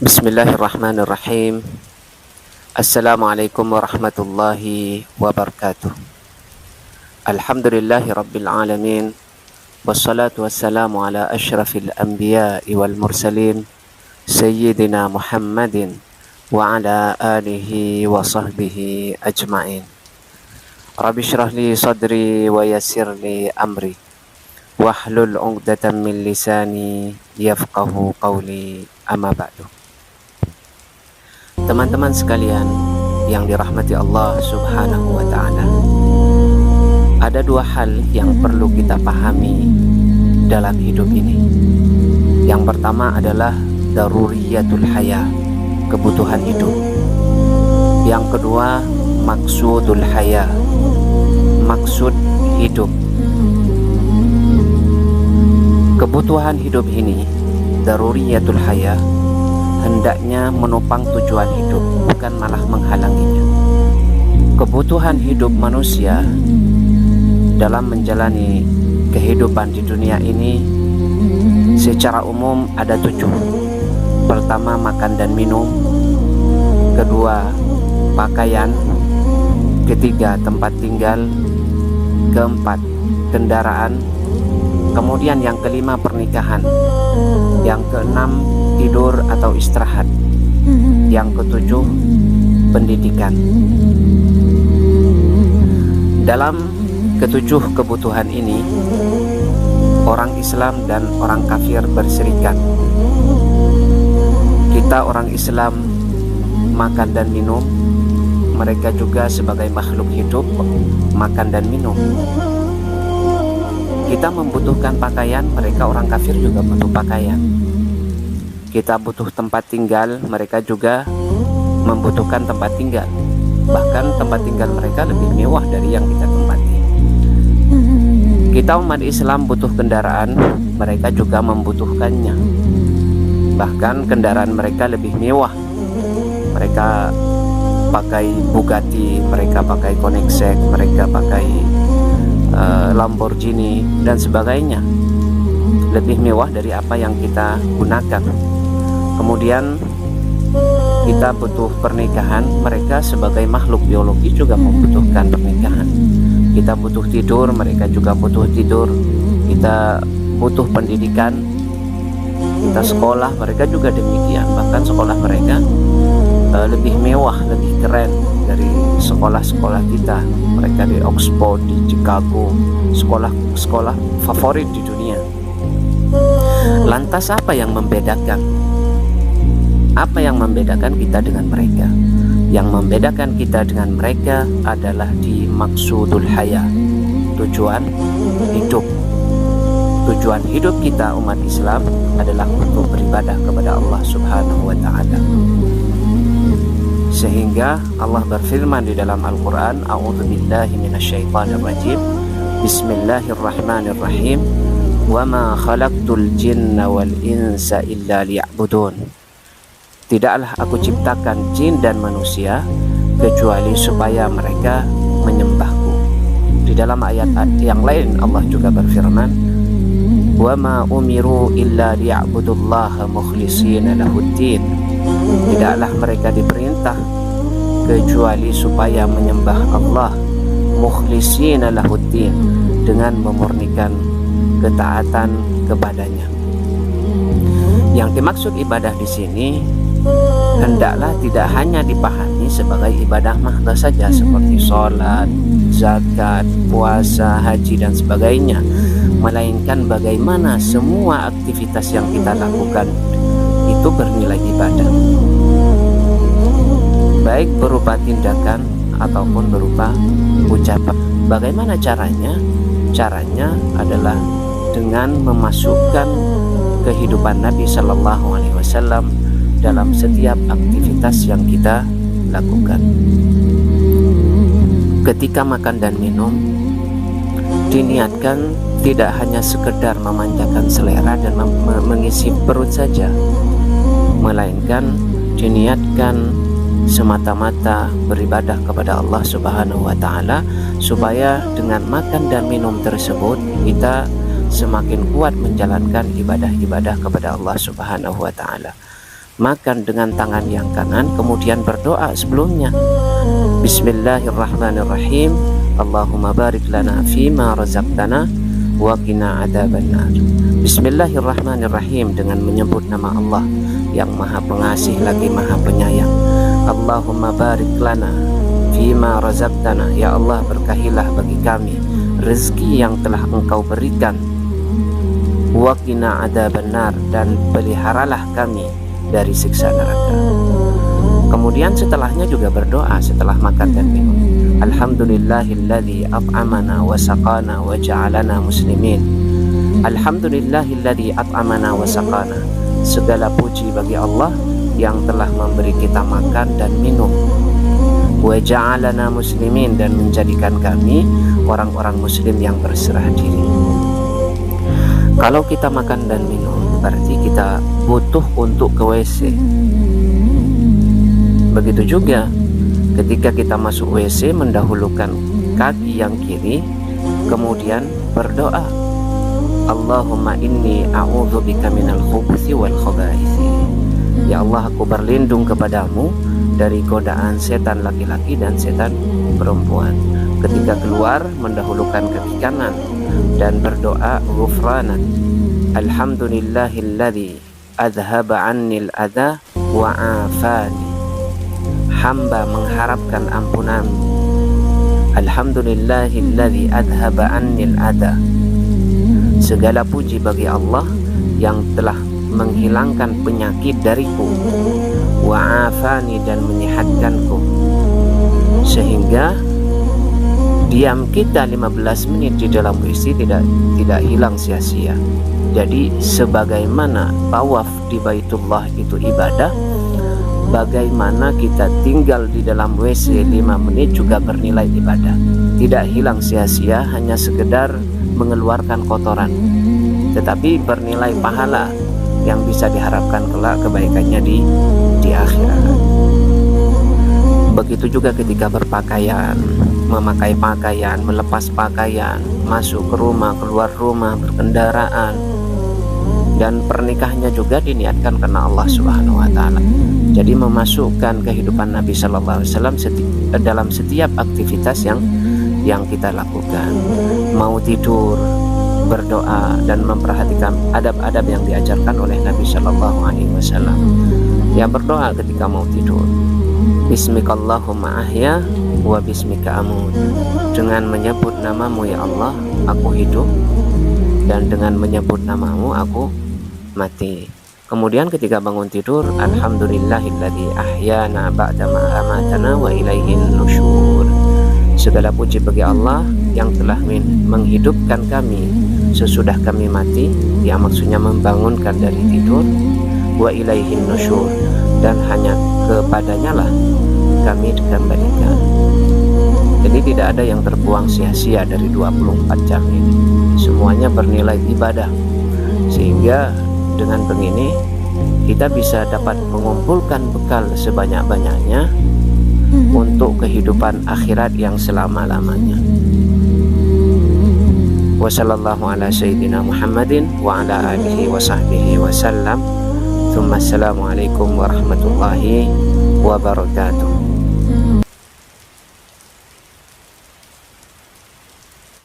Bismillahirrahmanirrahim. Assalamualaikum warahmatullahi wabarakatuh. Alhamdulillahi rabbil alamin. Wassalatu wassalamu ala ashrafil anbiya'i wal mursalin Sayyidina Muhammadin wa ala alihi wa sahbihi ajma'in. Rabbi syrah li sadri wa yassir li amri wahlul 'uqdatam min lisani yafqahu qawli, amma ba'du. Teman-teman sekalian yang dirahmati Allah Subhanahu wa ta'ala, ada dua hal yang perlu kita pahami dalam hidup ini. Yang pertama adalah daruriyatul haya, kebutuhan hidup. Yang kedua, maksudul haya, maksud hidup. Kebutuhan hidup ini, daruriyatul haya, hendaknya menopang tujuan hidup, bukan malah menghalanginya. Kebutuhan hidup manusia dalam menjalani kehidupan di dunia ini secara umum ada 7. Pertama, makan dan minum. Kedua, pakaian. Ketiga, tempat tinggal. Keempat, kendaraan. Kemudian yang kelima, pernikahan. Yang keenam, tidur atau istirahat. Yang ketujuh, pendidikan. Dalam ketujuh kebutuhan ini, orang Islam dan orang kafir berserikat. Kita orang Islam makan dan minum, mereka juga sebagai makhluk hidup makan dan minum. Kita membutuhkan pakaian, mereka orang kafir juga butuh pakaian. Kita butuh tempat tinggal, mereka juga membutuhkan tempat tinggal. Bahkan tempat tinggal mereka lebih mewah dari yang kita tempati. Kita umat Islam butuh kendaraan, mereka juga membutuhkannya. Bahkan kendaraan mereka lebih mewah. Mereka pakai Bugatti, mereka pakai Koenigsegg, mereka pakai Lamborghini dan sebagainya. Lebih mewah dari apa yang kita gunakan. Kemudian kita butuh pernikahan, mereka sebagai makhluk biologi juga membutuhkan pernikahan. Kita butuh tidur, mereka juga butuh tidur. Kita butuh pendidikan, kita sekolah, mereka juga demikian. Bahkan sekolah mereka lebih mewah, lebih keren dari sekolah-sekolah kita. Mereka di Oxford, di Chicago, sekolah-sekolah favorit di dunia. Lantas apa yang membedakan? Apa yang membedakan kita dengan mereka? Yang membedakan kita dengan mereka adalah di maksudul haya, tujuan hidup. Tujuan hidup kita umat Islam adalah untuk beribadah kepada Allah Subhanahu wa ta'ala. Sehingga Allah berfirman di dalam Al-Quran, A'udzubillahi minasyaitonirrajim, Bismillahirrahmanirrahim, Wa ma khalaqtul jinna wal insa illa liya'budun. Tidaklah aku ciptakan jin dan manusia kecuali supaya mereka menyembahku. Di dalam ayat yang lain Allah juga berfirman, Wa ma umiru illa liya'budullaha mukhlishina lahuddin. Tidaklah mereka diperintah kecuali supaya menyembah Allah mukhlishina lahuddin, dengan memurnikan ketaatan kepadanya. Yang dimaksud ibadah di sini hendaklah tidak hanya dipahami sebagai ibadah mahdoh saja seperti sholat, zakat, puasa, haji dan sebagainya, melainkan bagaimana semua aktivitas yang kita lakukan itu bernilai ibadah, baik berupa tindakan ataupun berupa ucapan. Bagaimana caranya? Caranya adalah dengan memasukkan kehidupan Nabi Sallallahu Alaihi Wasallam dalam setiap aktivitas yang kita lakukan. Ketika makan dan minum, diniatkan tidak hanya sekedar memanjakan selera dan mengisi perut saja, melainkan diniatkan semata-mata beribadah kepada Allah Subhanahu wa ta'ala, supaya dengan makan dan minum tersebut kita semakin kuat menjalankan ibadah-ibadah kepada Allah Subhanahu wa ta'ala. makan dengan tangan yang kanan, kemudian berdoa sebelumnya. Bismillahirrahmanirrahim. Allahumma barik lana fima razaqtana wa qina adzabannar. Bismillahirrahmanirrahim, dengan menyebut nama Allah yang Maha Pengasih lagi Maha Penyayang. Allahumma barik lana fima razaqtana, ya Allah berkahilah bagi kami rezeki yang telah Engkau berikan. Wa qina adzabannar, dan peliharalah kami dari siksa neraka. Kemudian setelahnya juga berdoa setelah makan dan minum. Alhamdulillahilladzi at'amana wa saqana wa ja'alana muslimin. Alhamdulillahilladzi at'amana wa saqana. Segala puji bagi Allah yang telah memberi kita makan dan minum. Wa ja'alana muslimin, dan menjadikan kami orang-orang muslim yang berserah diri. Kalau kita makan dan minum, berarti kita butuh untuk ke WC. Begitu juga ketika kita masuk WC, mendahulukan kaki yang kiri, kemudian berdoa, Allahumma inni a'udzubika minal khubuthi wal khabaithi. Ya Allah, aku berlindung kepadamu dari godaan setan laki-laki dan setan perempuan. Ketika keluar, mendahulukan kaki kanan dan berdoa ghufranan. Alhamdulillahilladzi adhaba 'annil adha wa 'afani. Hamba mengharapkan ampunan. Alhamdulillahilladzi adhaba 'annil adha. Segala puji bagi Allah yang telah menghilangkan penyakit dariku, wa afani, dan menyehatkanku, sehingga diam kita 15 menit di dalam WC tidak hilang sia-sia. Jadi sebagaimana tawaf di Baitullah itu ibadah, bagaimana kita tinggal di dalam WC 5 menit juga bernilai ibadah. Tidak hilang sia-sia, hanya sekedar mengeluarkan kotoran, tetapi bernilai pahala yang bisa diharapkan kelak kebaikannya di akhirat. Begitu juga ketika berpakaian, memakai pakaian, melepas pakaian, masuk ke rumah, keluar rumah, berkendaraan, dan pernikahannya juga diniatkan karena Allah Subhanahu wa taala. Jadi memasukkan kehidupan Nabi sallallahu alaihi wasallam dalam setiap aktivitas yang kita lakukan. Mau tidur, berdoa, dan memperhatikan adab-adab yang diajarkan oleh Nabi sallallahu alaihi wasallam. Ya, berdoa ketika mau tidur. Bismikallahumma ahya wa bismika amut. Dengan menyebut namamu ya Allah, aku hidup, dan dengan menyebut namamu aku mati. Kemudian ketika bangun tidur, alhamdulillahilladzi ahyana ba'da ma amatana wa ilaihin nusyur. Segala puji bagi Allah yang telah menghidupkan kami sesudah kami mati, yang maksudnya membangunkan dari tidur, wa ilaihin nusyur, dan hanya kepadanya lah kami dikembalikan. Jadi tidak ada yang terbuang sia-sia dari 24 jam ini. Semuanya bernilai ibadah, sehingga dengan begini kita bisa dapat mengumpulkan bekal sebanyak-banyaknya untuk kehidupan akhirat yang selama-lamanya. Wa sallallahu ala sayyidina Muhammadin wa ala alihi wa sahbihi wa sallam. Assalamualaikum warahmatullahi wabarakatuh.